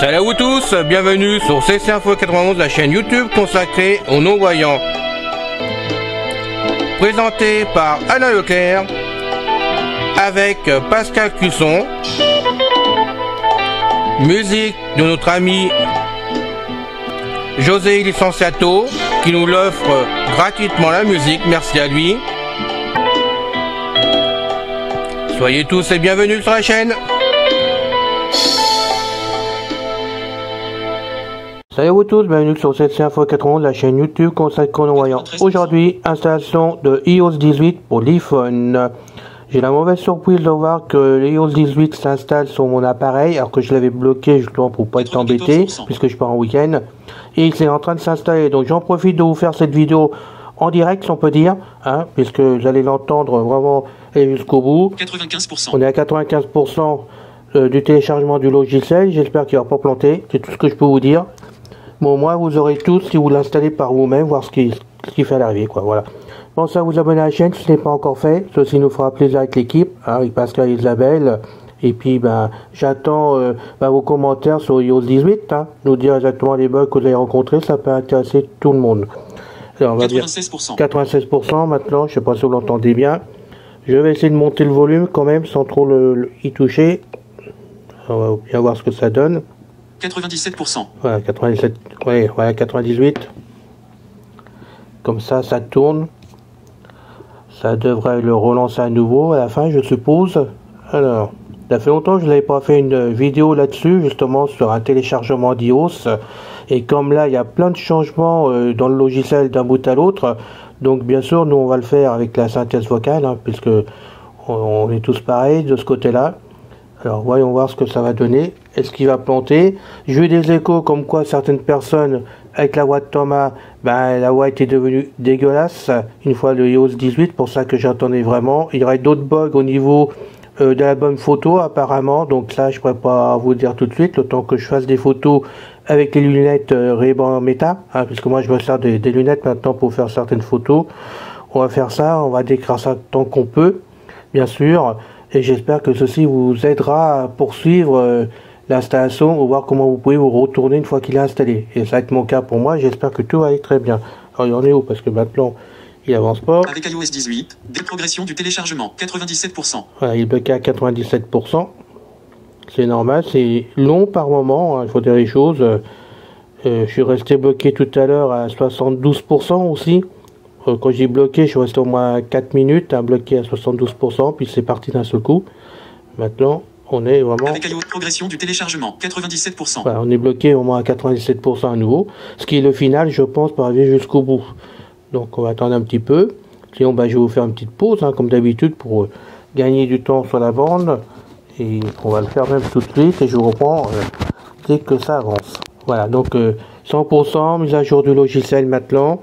Salut à vous tous, bienvenue sur CC Info 91, la chaîne YouTube consacrée aux non-voyants. Présenté par Alain Leclerc, avec Pascal Cusson, musique de notre ami José Licenciato, qui nous l'offre gratuitement la musique, merci à lui. Soyez tous et bienvenus sur la chaîne. Salut à vous tous, bienvenue sur CC Info 91, la chaîne YouTube consacrée aux non-voyants. Aujourd'hui, installation de iOS 18 pour l'iPhone. J'ai la mauvaise surprise de voir que l'iOS 18 s'installe sur mon appareil, alors que je l'avais bloqué justement pour pas être embêté, puisque je pars en week-end. Et c'est en train de s'installer, donc j'en profite de vous faire cette vidéo en direct, si on peut dire, hein, puisque vous allez l'entendre vraiment jusqu'au bout. 95%. On est à 95% du téléchargement du logiciel, j'espère qu'il ne va pas planter, c'est tout ce que je peux vous dire. Bon, moi, vous aurez tous, si vous l'installez par vous-même, voir ce qui fait à l'arrivée, quoi, voilà. Pensez à vous abonner à la chaîne si ce n'est pas encore fait, ceci nous fera plaisir avec l'équipe, hein, avec Pascal et Isabelle, et puis, j'attends vos commentaires sur iOS 18, hein, nous dire exactement les bugs que vous avez rencontrés, ça peut intéresser tout le monde. Alors, on va 96%. dire 96% maintenant, je sais pas si vous l'entendez bien. Je vais essayer de monter le volume quand même, sans trop y toucher. On va bien voir ce que ça donne. 97%. Voilà, 97, ouais, voilà, 98. Comme ça, ça tourne. Ça devrait le relancer à nouveau à la fin, je suppose. Alors, ça fait longtemps que je n'avais pas fait une vidéo là-dessus, justement, sur un téléchargement d'iOS. Et comme là, il y a plein de changements dans le logiciel d'un bout à l'autre. Donc, bien sûr, nous, on va le faire avec la synthèse vocale, hein, puisque on est tous pareils de ce côté-là. Alors voyons voir ce que ça va donner. Est-ce qu'il va planter? J'ai eu des échos comme quoi certaines personnes avec la voix de Thomas, la voix était devenue dégueulasse une fois le iOS 18, pour ça que j'entendais vraiment. Il y aurait d'autres bugs au niveau de l'album photo apparemment, donc ça je ne pourrais pas vous dire tout de suite, le temps que je fasse des photos avec les lunettes Ray-Ban Meta, hein, puisque moi je me sers des lunettes maintenant pour faire certaines photos. On va faire ça, on va décrire ça tant qu'on peut, bien sûr. Et j'espère que ceci vous aidera à poursuivre l'installation, ou voir comment vous pouvez vous retourner une fois qu'il est installé. Et ça va être mon cas pour moi, j'espère que tout va aller très bien. Alors il en est où? Parce que maintenant, il avance pas. Avec iOS 18, déprogression du téléchargement, 97%. Voilà, il est bloqué à 97%. C'est normal, c'est long par moment, hein, il faut dire les choses. Je suis resté bloqué tout à l'heure à 72% aussi. Quand j'ai bloqué, je suis resté au moins 4 minutes, à bloquer à 72%, puis c'est parti d'un seul coup. Maintenant, on est vraiment... Avec iOS, progression du téléchargement, 97%. Voilà, on est bloqué au moins à 97% à nouveau, ce qui est le final, je pense, pour arriver jusqu'au bout. Donc, on va attendre un petit peu. Sinon, je vais vous faire une petite pause, hein, comme d'habitude, pour gagner du temps sur la bande. Et on va le faire même tout de suite, et je vous reprends dès que ça avance. Voilà, donc 100%, mise à jour du logiciel maintenant.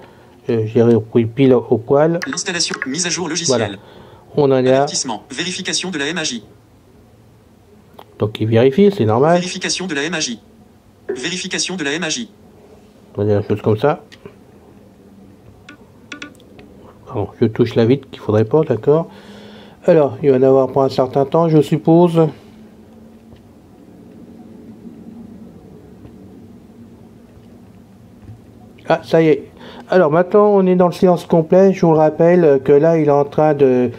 J'ai repris pile au poil. L'installation, mise à jour logiciel. Voilà. On en est là. Avertissement, vérification de la MAJ. Donc il vérifie, c'est normal. Vérification de la MAJ. Vérification de la MAJ. On va dire des choses comme ça. Bon, je touche la vitre qu'il faudrait pas, d'accord. Alors, il va y en avoir pour un certain temps, je suppose. Ah, ça y est. Alors maintenant, on est dans le silence complet. Je vous le rappelle que là, il est en train de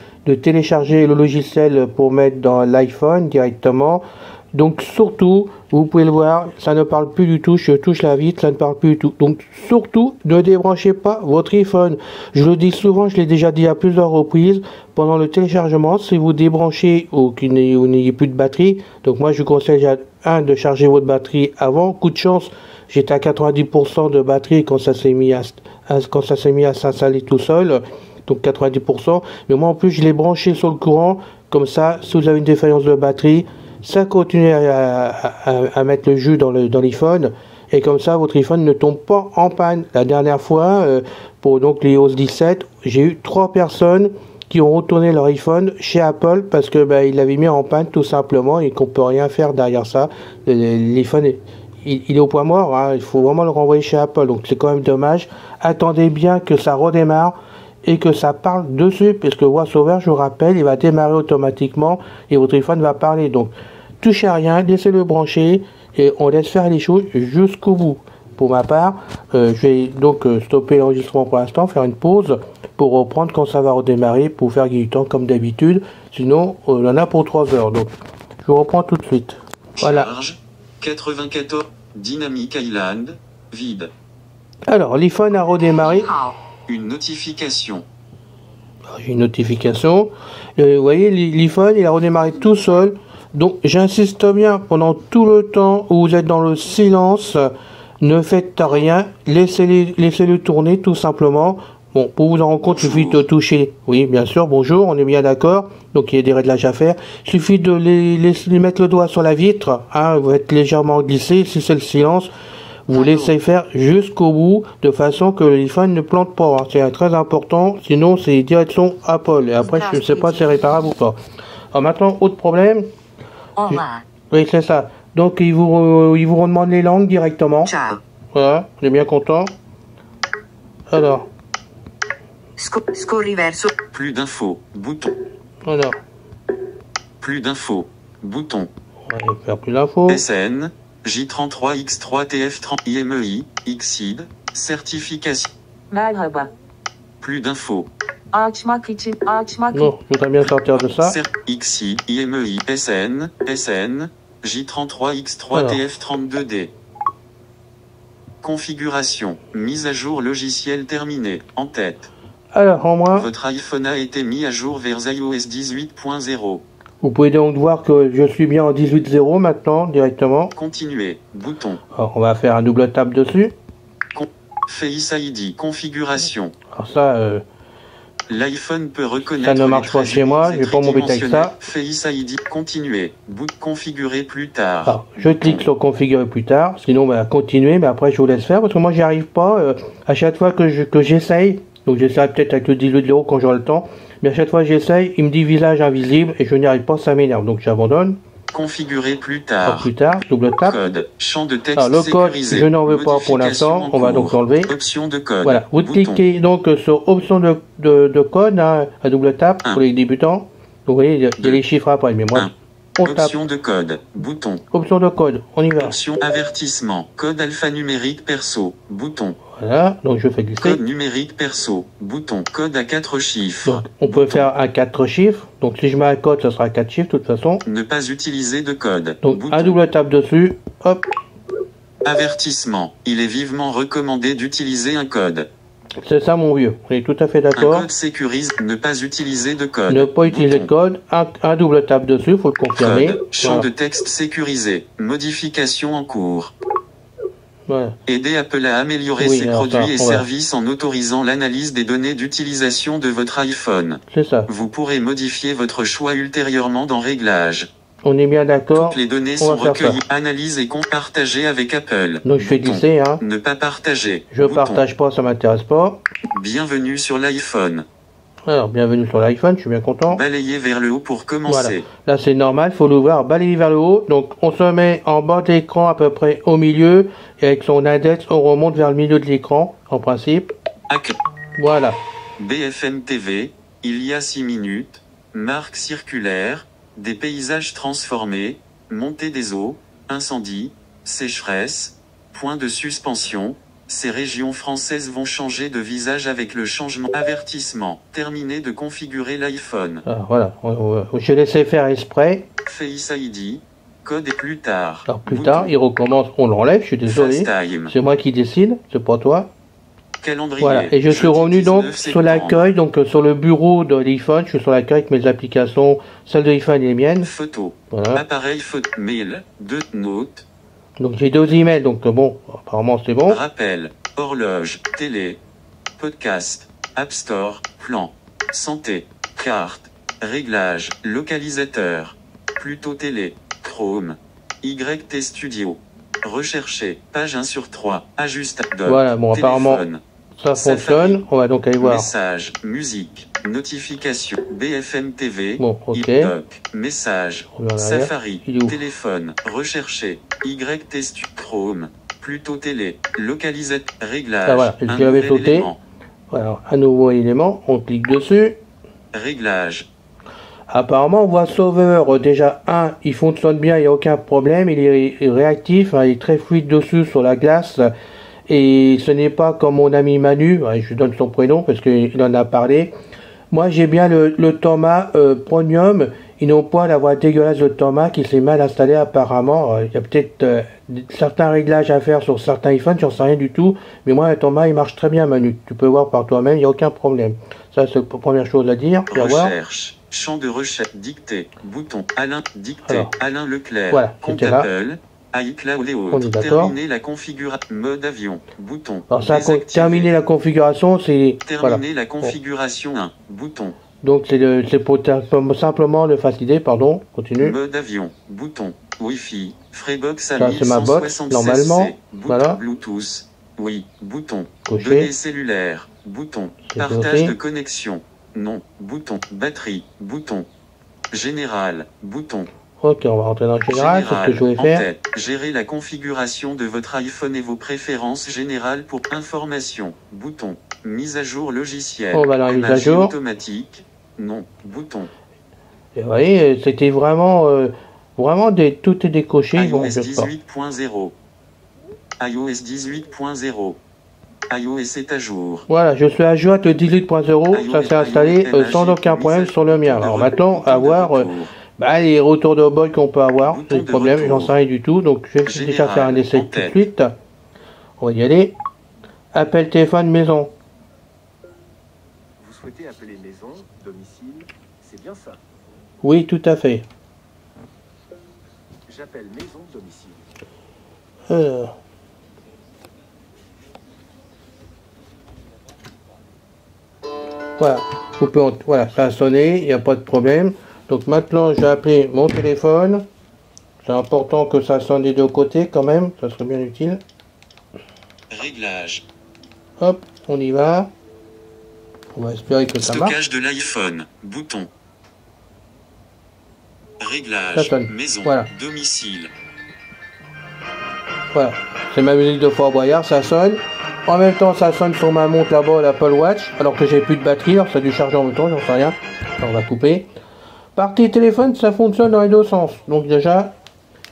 télécharger le logiciel pour mettre dans l'iPhone directement. Donc surtout, vous pouvez le voir, ça ne parle plus du tout. Je touche la vitre, ça ne parle plus du tout. Donc surtout, ne débranchez pas votre iPhone. Je le dis souvent, je l'ai déjà dit à plusieurs reprises. Pendant le téléchargement, si vous débranchez ou qu'il n'y ait plus de batterie, donc moi je vous conseille de charger votre batterie avant. Coup de chance, j'étais à 90% de batterie quand ça s'est mis à s'installer tout seul, donc 90%. Mais moi en plus je l'ai branché sur le courant, comme ça, si vous avez une défaillance de batterie, ça continue à mettre le jus dans l'iPhone, et comme ça votre iPhone ne tombe pas en panne. La dernière fois, pour donc l'iOS 17, j'ai eu 3 personnes qui ont retourné leur iPhone chez Apple parce que il l'avait mis en panne tout simplement et qu'on peut rien faire derrière ça. L'iPhone il est au point mort, hein, il faut vraiment le renvoyer chez Apple, donc c'est quand même dommage. Attendez bien que ça redémarre et que ça parle dessus, parce que VoiceOver, je vous rappelle, il va démarrer automatiquement et votre téléphone va parler. Donc touchez à rien, laissez-le brancher et on laisse faire les choses jusqu'au bout. Pour ma part, je vais donc stopper l'enregistrement pour l'instant, faire une pause pour reprendre quand ça va redémarrer, pour faire gagner du temps comme d'habitude. Sinon, on en a pour 3 heures. Donc, je reprends tout de suite. Voilà. Charge 94 Dynamic Island vide. Alors, l'iPhone a redémarré. Une notification. J'ai une notification. Vous voyez, l'iPhone, il a redémarré tout seul. Donc, j'insiste bien, pendant tout le temps où vous êtes dans le silence, ne faites rien, laissez-le tourner tout simplement. Bon, pour vous en rendre compte, il suffit de toucher. Oui, bien sûr, bonjour, on est bien d'accord. Donc il y a des réglages à faire. Il suffit de les mettre le doigt sur la vitre. Hein, vous êtes légèrement glissé. Si c'est le silence, vous laissez faire jusqu'au bout, de façon que l'iPhone ne plante pas. Hein. C'est très important. Sinon, c'est direction Apple. Et après, je ne sais pas si c'est réparable ou pas. Alors maintenant, autre problème. Oui, c'est ça. Donc il vous redemande les langues directement. Ciao. Voilà, on est bien content. Alors. Scorri verso. Plus d'infos. Bouton. Voilà. Plus d'infos. Bouton. On va faire plus d'infos. SN. J33X3TF30 IMEI. XID. Certification. Merhaba. Plus d'infos. Açmak için açmak. Non, je voudrais bien sortir de ça. XID. IMEI. SN. J33X3TF32D. Configuration. Mise à jour logiciel terminée. En tête. Alors, en moins, Votre iPhone a été mis à jour vers iOS 18.0. vous pouvez donc voir que je suis bien en 18.0 maintenant, directement. Continuer. Bouton. Alors, on va faire un double tap dessus. Face ID. Configuration. Alors ça, L'iPhone peut reconnaître ça ne marche pas chez moi, je vais pas m'embêter avec ça. Face ID. Continuer. Configurer plus tard. Alors, je clique sur configurer plus tard. Sinon, continuer, mais après, je vous laisse faire parce que moi, j'y arrive pas. À chaque fois que j'essaye, donc j'essaierai peut-être avec le 18.0 quand j'aurai le temps, mais à chaque fois que j'essaye, il me dit visage invisible et je n'y arrive pas, ça m'énerve. Donc j'abandonne. Configurer plus Alors, tard. plus tard, double tap. Code. Champ de texte Alors, le code, sécurisé. je n'en veux pas pour l'instant. On va donc l'enlever. Option de code. Voilà, vous Bouton. cliquez donc sur option de code, hein, à double tap pour les débutants. Vous voyez, il y a les chiffres après, mais moi, on tape. Option de code. Bouton. Option de code, on y va. Option avertissement. Code alphanumérique perso. Bouton. Voilà, donc je fais glisser. Code numérique perso. Bouton. Code à 4 chiffres. Donc, on peut faire un 4 chiffres. Donc si je mets un code, ça sera 4 chiffres de toute façon. Ne pas utiliser de code. Donc Bouton. un double tap dessus, hop, Avertissement. Il est vivement recommandé d'utiliser un code. c'est ça mon vieux. On est tout à fait Un d'accord. code sécurise. Ne pas utiliser de code. Ne pas utiliser de Bouton. code, un double tap dessus, faut le confirmer. Code. Champ Voilà. de texte sécurisé. Modification en cours. Voilà. Aider Apple à améliorer Oui, ses alors produits ça, et voilà. services en autorisant l'analyse des données d'utilisation de votre iPhone. C'est ça. Vous pourrez modifier votre choix ultérieurement dans Réglages. On est bien d'accord. Toutes les données On sont va faire recueillies, analysées et partagées avec Apple. Donc je fais Bouton. glisser, hein. Ne pas partager. Je Bouton. partage pas, ça m'intéresse pas. Bienvenue sur l'iPhone. Alors, bienvenue sur l'iPhone, je suis bien content. Balayez vers le haut pour Voilà. commencer. Là, c'est normal, il faut l'ouvrir, balayer vers le haut. Donc, on se met en bas de l'écran à peu près au milieu. Et avec son index, on remonte vers le milieu de l'écran, en principe. Hack. Voilà. BFM TV. Il y a 6 minutes. Marque circulaire. Des paysages transformés. Montée des eaux. Incendie. Sécheresse. Point de suspension. Ces régions françaises vont changer de visage avec le changement. Avertissement. Terminez de configurer l'iPhone. Alors, voilà. Je laissais faire exprès. Face ID. Code et plus tard. Alors, plus Bouton. tard, il recommence. On l'enlève, je suis désolé. FaceTime. C'est moi qui décide, c'est pas toi. Calendrier. Voilà. Et je suis Jeudi revenu donc 19 sur septembre. l'accueil, donc sur le bureau de l'iPhone. Je suis sur l'accueil avec mes applications, celles de l'iPhone et les miennes. Photo. Voilà. Appareil photo. Mail. 2 notes. Donc, j'ai 2 emails, donc bon, apparemment, c'est bon. Rappel. Horloge. Télé. Podcast. App Store. Plan. Santé. Carte. Réglage. Localisateur. Plutôt télé. Chrome. YT Studio. Rechercher. Page 1 sur 3. Ajuste. Doc. Voilà, bon, apparemment, Téléphone. ça fonctionne. On va donc aller voir. Message. Musique. Notification. BFM TV. Bon, ok. TikTok. Message. On va en arrière. Safari. Il est où? Téléphone. Rechercher. YTest. Chrome. Plutôt télé. Localisette. Réglage. Ah voilà, je Un l'avais nouvel sauté. élément. Voilà, un nouveau élément, on clique dessus. Réglage. Apparemment, VoiceOver, déjà, il fonctionne bien, il n'y a aucun problème, il est réactif, hein, il est très fluide dessus sur la glace, et ce n'est pas comme mon ami Manu, je lui donne son prénom parce qu'il en a parlé. Moi, j'ai bien le Thomas Premium, ils n'ont pas la voix dégueulasse de Thomas qui s'est mal installé apparemment. Il y a peut-être certains réglages à faire sur certains iPhones, j'en sais rien du tout, mais moi, le Thomas, il marche très bien, Manu, tu peux voir par toi-même, il n'y a aucun problème. Ça, c'est la première chose à dire. Recherche. Champ de recherche. Dictée. Bouton. Alain. Dictée. Alors, Alain Leclerc. voilà, Compte c'était là. Apple. iCloud et On est autres. d'accord. Terminer la configuration. Mode avion. Bouton. Alors ça, Désactiver. terminer la configuration, c'est... Terminer Voilà. la configuration 1. Bouton. Donc c'est pour simplement le faciliter, pardon, continue. Mode avion. Bouton. Wi-Fi. Freebox à Ça, c'est ma box, 1176C. normalement. Bouton. Voilà. Bluetooth. Oui. Bouton. Coché. Données cellulaires. Bouton. C'est Partage noté. de connexion. Non. Bouton. Batterie. Bouton. Général. Bouton. Ok, on va rentrer dans le général, c'est ce que je voulais en faire. tête. Gérer la configuration de votre iPhone et vos préférences générales pour information. Bouton. Mise à jour logiciel. On va dans la mise à Énergie jour. automatique. Non. Bouton. Et vous voyez, c'était vraiment, tout est décoché. iOS Bon, je sais pas. 18.0. iOS 18.0. iOS est à jour. Voilà, je suis à jour avec le 18.0, ça s'est installé sans aucun problème sur le mien. Alors maintenant, à voir les retours de bug qu'on peut avoir, Bouton des de problèmes, retour. j'en sais rien du tout. Donc je vais déjà faire un essai en tout de tête. suite. On va y aller. Appel téléphone maison. Vous souhaitez appeler maison, domicile, c'est bien ça. Oui, tout à fait. J'appelle maison, domicile. Alors. Voilà, voilà, ça a sonné, il n'y a pas de problème. Donc maintenant, je vais appeler mon téléphone. C'est important que ça sonne des deux côtés quand même, ça serait bien utile. Réglage. Hop, on y va. On va espérer que ça marche. Stockage de l'iPhone. Bouton. Ça Réglage. sonne. Maison. Voilà. Domicile. Voilà, c'est ma musique de Fort Boyard, ça sonne. En même temps, ça sonne sur ma montre là-bas, l'Apple Watch, alors que j'ai plus de batterie, alors ça a dû charger en même temps, j'en sais rien. Alors, on va couper. Partie téléphone, ça fonctionne dans les deux sens. Donc déjà,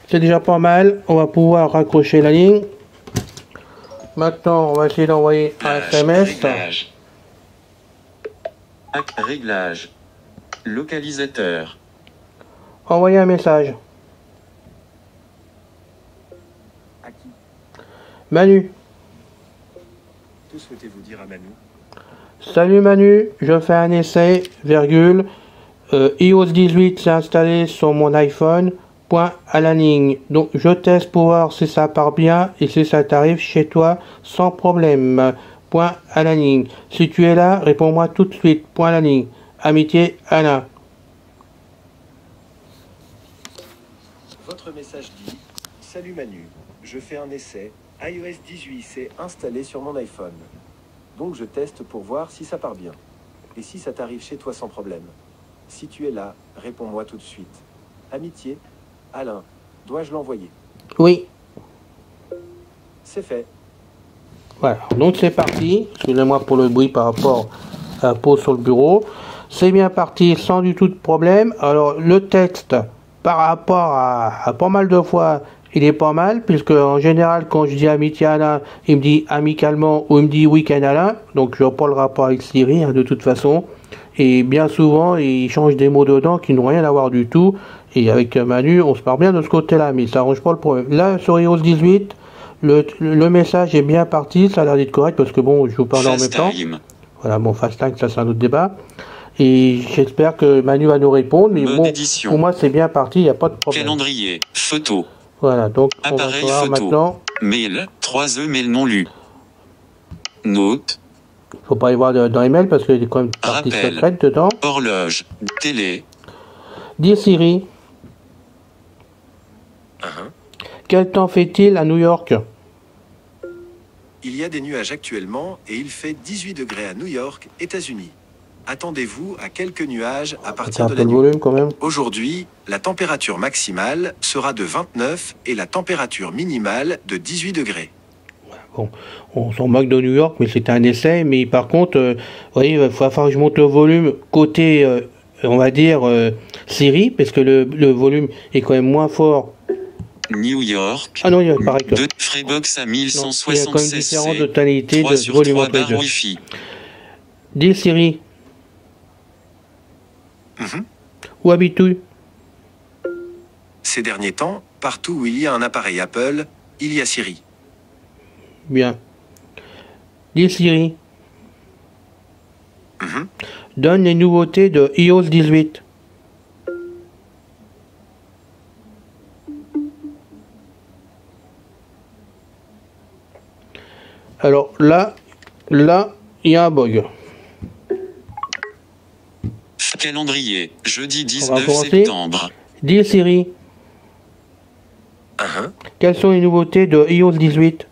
c'est déjà pas mal. On va pouvoir raccrocher la ligne. Maintenant, on va essayer d'envoyer un SMS. Réglage. Réglage. Localisateur. Envoyer un message. À qui? Manu. Que souhaitez-vous dire à Manu? Salut Manu, je fais un essai, virgule. iOS 18 s'est installé sur mon iPhone. Point à la ligne. Donc je teste pour voir si ça part bien et si ça t'arrive chez toi sans problème. Point à la ligne. Si tu es là, réponds-moi tout de suite. Point à la ligne. Amitié, Alain. Votre message dit: Salut Manu, je fais un essai. iOS 18 s'est installé sur mon iPhone. Donc je teste pour voir si ça part bien. Et si ça t'arrive chez toi sans problème. Si tu es là, réponds-moi tout de suite. Amitié, Alain. Dois-je l'envoyer? Oui. C'est fait. Voilà. Donc c'est parti. Excusez-moi pour le bruit par rapport à la pause sur le bureau. C'est bien parti sans du tout de problème. Alors le texte par rapport à pas mal de fois, il est pas mal, puisque en général quand je dis amitié Alain, il me dit amicalement ou il me dit week-end Alain, donc je reprends le rapport avec Siri de toute façon, et bien souvent il change des mots dedans qui n'ont rien à voir du tout, et avec Manu on se parle bien de ce côté là, mais ça arrange pas le problème. Là sur iOS 18, le message est bien parti, ça a l'air d'être correct, parce que bon je vous parle en même temps. Voilà, bon FaceTime ça c'est un autre débat. Et j'espère que Manu va nous répondre, mais bon, pour moi c'est bien parti, il n'y a pas de problème. Calendrier, photo. Voilà, donc appareil on va voir photo. maintenant. Mail, 3E mail non lu. Note. Faut pas y voir dans les mails parce qu'il y a quand même une partie secrète dedans. Horloge, télé. Dis Siri, quel temps fait-il à New York? Il y a des nuages actuellement et il fait 18 degrés à New York, États-Unis. attendez-vous à quelques nuages à C'est partir un de peu la le nuit. volume quand même. Aujourd'hui, la température maximale sera de 29 et la température minimale de 18 degrés. Bon, on s'en moque de New York, mais c'était un essai. Mais par contre, vous voyez, il va falloir que je monte le volume côté, on va dire, Siri, parce que le volume est quand même moins fort. New York. Ah non, il paraît que... 2 Freebox à Non, il y a quand même 1176 différentes C. tonalités 3 de sur volume 3 entre les barres deux. Wi-Fi. Dis Siri, Mhm. où habites-tu? Ces derniers temps, partout où il y a un appareil Apple, il y a Siri. Bien. Dis Siri, Mhm. donne les nouveautés de iOS 18. Alors là, il y a un bug. Calendrier. Jeudi On va 19 commencer. septembre. Dis Siri, Mhm. quelles sont les nouveautés de iOS 18?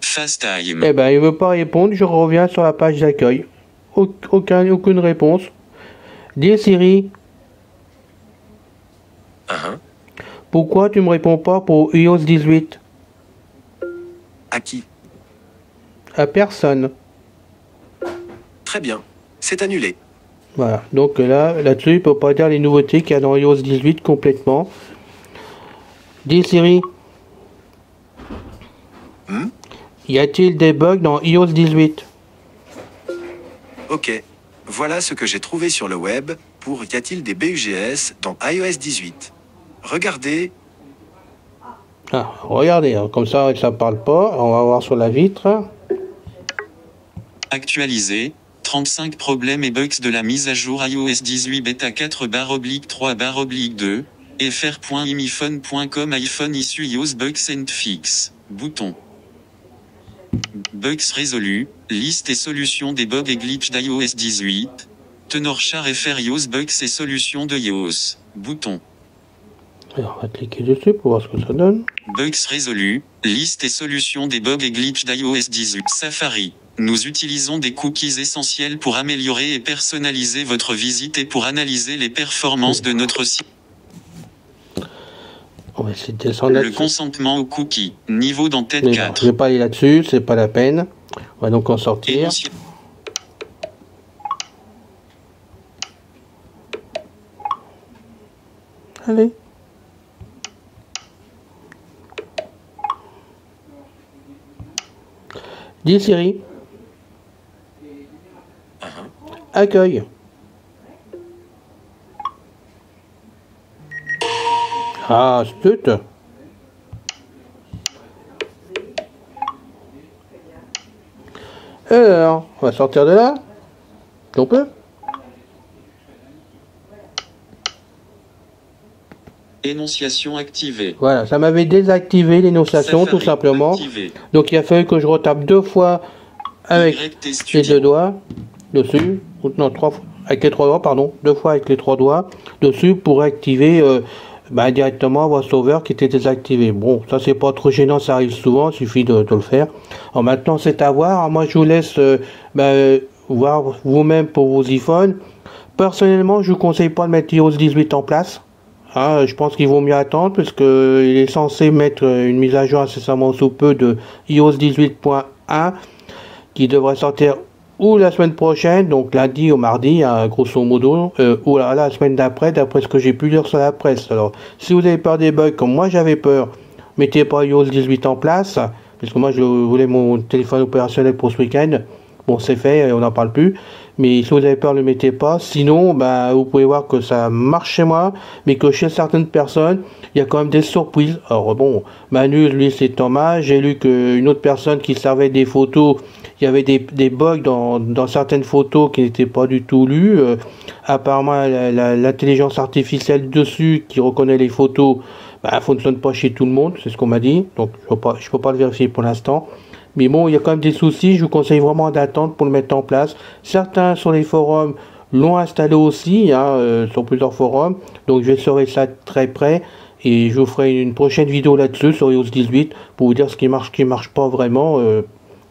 FaceTime. Eh ben, il veut pas répondre, je reviens sur la page d'accueil. Aucune réponse. Dis Siri, Mhm. pourquoi tu me réponds pas pour iOS 18? À qui? À personne. Très bien. C'est annulé. Voilà, donc là-dessus, il peut pas dire les nouveautés qu'il y a dans iOS 18 complètement. Dis Siri, Hmm? y a-t-il des bugs dans iOS 18? Ok. Voilà ce que j'ai trouvé sur le web pour y a-t-il des BUGS dans iOS 18. Regardez. Ah, regardez, hein, comme ça parle pas. On va voir sur la vitre. Actualisé. 35 problèmes et bugs de la mise à jour iOS 18 bêta 4/3/2. fr.imiphone.com iPhone issue iOS bugs and fix. Bouton. Bugs résolus. Liste et solutions des bugs et glitches d'iOS 18. Tenorshare FR iOS bugs et solutions de iOS. Bouton. Alors, on va cliquer dessus pour voir ce que ça donne. Bugs résolus. Liste et solutions des bugs et glitches d'iOS 18. Safari. Nous utilisons des cookies essentiels pour améliorer et personnaliser votre visite et pour analyser les performances de notre site. On va essayer de descendre Le là-dessus. consentement aux cookies. Niveau d'entête Mais non, 4. je vais pas aller là-dessus, c'est pas la peine. On va donc en sortir. Énonci- Allez. Dis Siri. Accueil. Ah, zut. Alors, on va sortir de là. On peut. Énonciation activée. Voilà, ça m'avait désactivé l'énonciation tout Safari simplement. activé. Donc il a fallu que je retape 2 fois avec YT les Studio. 2 doigts dessus. Ou non, 3 fois. Avec les 3 doigts, pardon. 2 fois avec les 3 doigts dessus pour activer directement VoiceOver qui était désactivé. Bon, ça c'est pas trop gênant, ça arrive souvent, il suffit de le faire. Alors maintenant c'est à voir. Alors, moi je vous laisse voir vous-même pour vos iPhones. Personnellement, je vous conseille pas de mettre iOS 18 en place. Hein, je pense qu'il vaut mieux attendre parce que il est censé mettre une mise à jour incessamment sous peu de iOS 18.1 qui devrait sortir ou la semaine prochaine, donc lundi ou mardi, hein, grosso modo, ou la semaine d'après, d'après ce que j'ai pu lire sur la presse. Alors, si vous avez peur des bugs comme moi j'avais peur, mettez pas iOS 18 en place, parce que moi je voulais mon téléphone opérationnel pour ce week-end. Bon, c'est fait, on n'en parle plus. Mais si vous avez peur, ne le mettez pas. Sinon, vous pouvez voir que ça marche chez moi, mais que chez certaines personnes, il y a quand même des surprises. Alors bon, Manu, lui, c'est Thomas. J'ai lu qu'une autre personne qui servait des photos, il y avait des bugs dans certaines photos qui n'étaient pas du tout lues. Apparemment, l'intelligence artificielle dessus, qui reconnaît les photos, fonctionne pas chez tout le monde. C'est ce qu'on m'a dit. Donc, je peux pas le vérifier pour l'instant. Mais bon, il y a quand même des soucis, je vous conseille vraiment d'attendre pour le mettre en place. Certains sur les forums l'ont installé aussi, sur plusieurs forums, donc je vais surveiller ça très près. Et je vous ferai une prochaine vidéo là-dessus sur iOS 18 pour vous dire ce qui marche pas vraiment,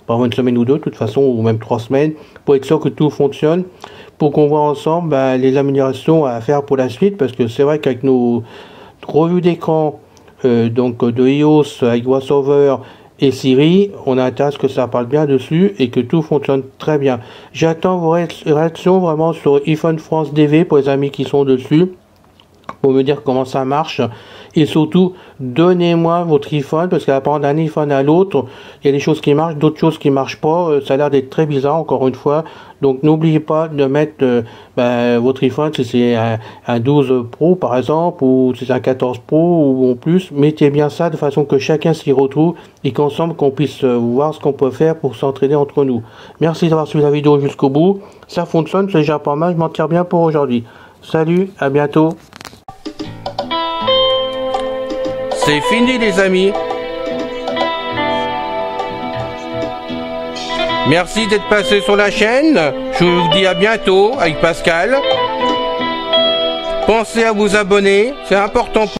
par une semaine ou deux, de toute façon, ou même 3 semaines, pour être sûr que tout fonctionne, pour qu'on voit ensemble les améliorations à faire pour la suite, parce que c'est vrai qu'avec nos revues d'écran donc de iOS avec VoiceOver et Siri, on a intérêt à ce que ça parle bien dessus et que tout fonctionne très bien. J'attends vos réactions vraiment sur iPhone France DV pour les amis qui sont dessus, pour me dire comment ça marche. Et surtout, donnez-moi votre iPhone, parce qu'à part d'un iPhone à l'autre, il y a des choses qui marchent, d'autres choses qui marchent pas. Ça a l'air d'être très bizarre, encore une fois. Donc n'oubliez pas de mettre votre iPhone, si c'est un 12 Pro par exemple, ou si c'est un 14 Pro ou en plus, mettez bien ça de façon que chacun s'y retrouve et qu'ensemble qu'on puisse voir ce qu'on peut faire pour s'entraider entre nous. Merci d'avoir suivi la vidéo jusqu'au bout. Ça fonctionne, c'est déjà pas mal, je m'en tire bien pour aujourd'hui. Salut, à bientôt. C'est fini les amis. Merci d'être passé sur la chaîne. Je vous dis à bientôt avec Pascal. Pensez à vous abonner, c'est important.